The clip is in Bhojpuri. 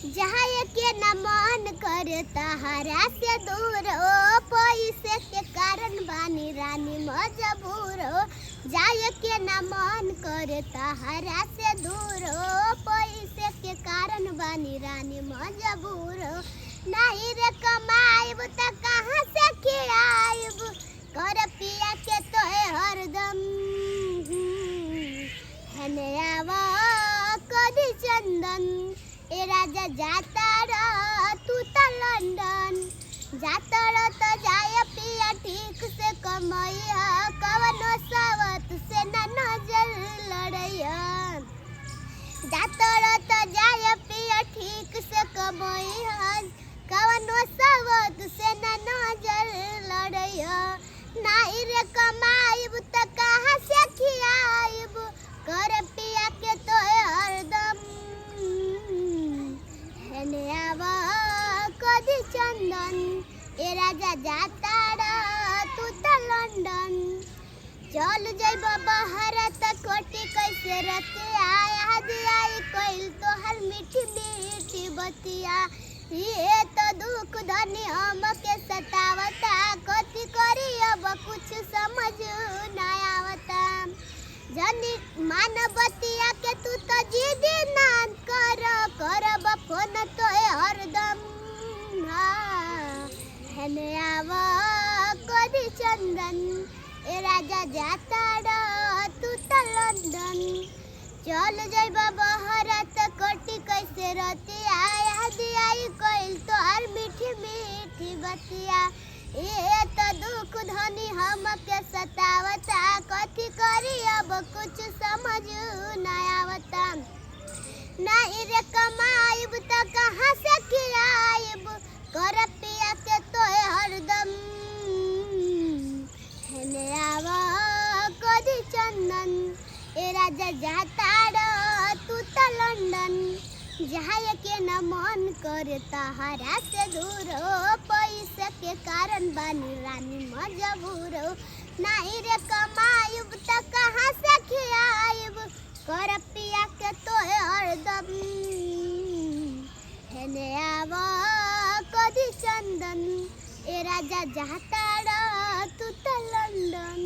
जहाँ के न मन करे तहरा से दूर हो, पैसे के कारण बानी रानी मजबूर हो। जाए के न मन करे तहरा से दूर हो, पैसे के कारण बानी रानी मजबूर हो। नहीं रे कमाइब त कहाँ से खियाइब, कर पिया के तो हरदम हने आवा कदी चंदन। ए राजा जाता रह तू तो लंदन, जाता रह तो जाए पिया ठीक से कमैया, कवनो सावत से न नजर लड़ैया। जाता रह तो जाए पिया ठीक से कमैया, कवनो सावत से न नजर लड़ैया। नहीं रे कमाइब त कहाँ से खियाइब, कर पिया के तो हरदम हने आवा कदी चंदन। ए राजा जाता रह तू तो लंदन, चल जइब बाहर त कोटी कैसे रतिया, याद आई कइल तोहर मीठी मीठी बतिया। ये तो दुख धनी हमके सतावता, कथी करी अब कुछ समझ ना आवता। जनी मान बतिया के तू तो जिदी ना करब फोन तो हरदम हने आवा कदी चंदन। ए राजा जाता रह तू तो लंदन, चल जइब बाहर त कोटी कैसे रतिया, याद आई कइल तोहर मीठी मीठी बतिया। ये तो दुख धनी हमके सतावता, कथी करी अब कुछ समझ ना आवता। नहीं रे कमाइब त कहाँ से खियाइब, कर पिया के तो हरदम हने आवा कदी चंदन। ए राजा जाता रह तू तो लंदन, जहाँ के न मन करे तहरा से दूर हो, पैसे के कारण बानी रानी मजबूर हो। नहीं रे कमाइब त कहाँ से खियाइब, कर पिया के तो हरदम हने आवा कदी चंदन। ए राजा जाता रह तू तो लंदन।